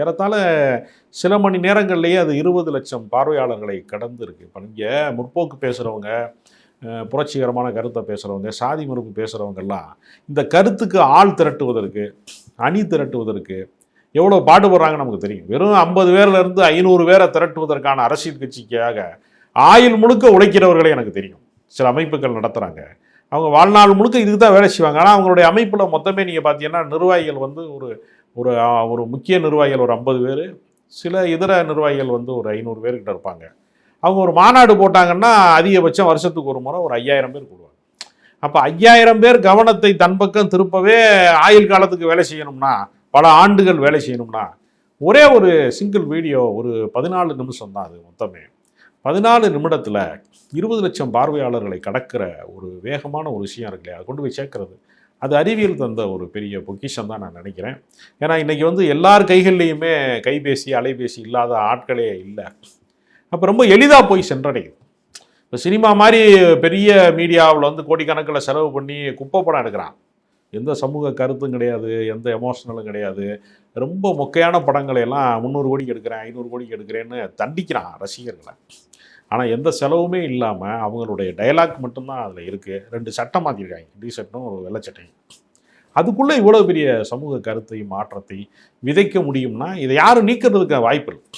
ஏறத்தாழ சில மணி நேரங்கள்லேயே அது 20 லட்சம் பார்வையாளர்களை கடந்து இருக்கு. இப்போ இங்கே முற்போக்கு பேசுகிறவங்க, புரட்சிகரமான கருத்தை பேசுகிறவங்க, சாதி மறுப்பு பேசுகிறவங்கெல்லாம் இந்த கருத்துக்கு ஆள் திரட்டுவதற்கு, அணி திரட்டுவதற்கு எவ்வளோ பாடுபடுறாங்கன்னு நமக்கு தெரியும். வெறும் 50 பேர்லேருந்து 500 பேரை திரட்டுவதற்கான அரசியல் கட்சிக்காக ஆயுள் முழுக்க உழைக்கிறவர்களே எனக்கு தெரியும். சில அமைப்புகள் நடத்துகிறாங்க, அவங்க வாழ்நாள் முழுக்க இதுக்கு தான் வேலை செய்வாங்க. ஆனால் அவங்களுடைய அமைப்பில் மொத்தமே நீங்கள் பார்த்தீங்கன்னா நிர்வாகிகள் வந்து ஒரு ஒரு ஒரு முக்கிய நிர்வாகிகள் ஒரு 50 பேர், சில இதர நிர்வாகிகள் வந்து ஒரு 500 பேர்கிட்ட இருப்பாங்க. அவங்க ஒரு மாநாடு போட்டாங்கன்னா அதிகபட்சம் வருஷத்துக்கு ஒரு முறை ஒரு 5000 பேர் கூடுவாங்க. அப்போ 5000 பேர் கவனத்தை தன் பக்கம் திருப்பவே ஆயுள் காலத்துக்கு வேலை செய்யணும்னா, பல ஆண்டுகள் வேலை செய்யணும்னா, ஒரே ஒரு சிங்கிள் வீடியோ ஒரு 14 நிமிஷம் தான். அது மொத்தமே 14 நிமிடத்தில் 20 லட்சம் பார்வையாளர்களை கடக்கிற ஒரு வேகமான ஒரு விஷயம் இருக்கு இல்லையா, அதை கொண்டு போய் சேர்க்கறது, அது அறிவியல் தந்த ஒரு பெரிய பொக்கிஷம் தான் நான் நினைக்கிறேன். ஏன்னா இன்றைக்கி வந்து எல்லார் கைகள்லேயுமே கைபேசி, அலைபேசி இல்லாத ஆட்களே இல்லை. அப்போ ரொம்ப எளிதாக போய் சென்றடையுது. இப்போ சினிமா மாதிரி பெரிய மீடியாவில் வந்து கோடிக்கணக்கில் செலவு பண்ணி குப்பை படம் எடுக்கிறான். எந்த சமூக கருத்தும் கிடையாது, எந்த எமோஷனலும் கிடையாது. ரொம்ப மொக்கையான படங்களை எல்லாம் 300 கோடிக்கு எடுக்கிறேன், 500 கோடிக்கு எடுக்கிறேன்னு தண்டிக்கிறான் ரசிகர்களை. ஆனால் எந்த செலவுமே இல்லாமல் அவங்களுடைய டயலாக் மட்டும்தான் அதில் இருக்குது. 2 சட்டம் மாற்றிருக்காங்க, டிஷர்ட்டும் ஒரு வெள்ளை சட்டையும். அதுக்குள்ளே இவ்வளோ பெரிய சமூக கருத்தையும் மாற்றத்தை விதைக்க முடியும்னா இதை யாரும் நீக்கிறதுக்கு வாய்ப்பு இல்லை.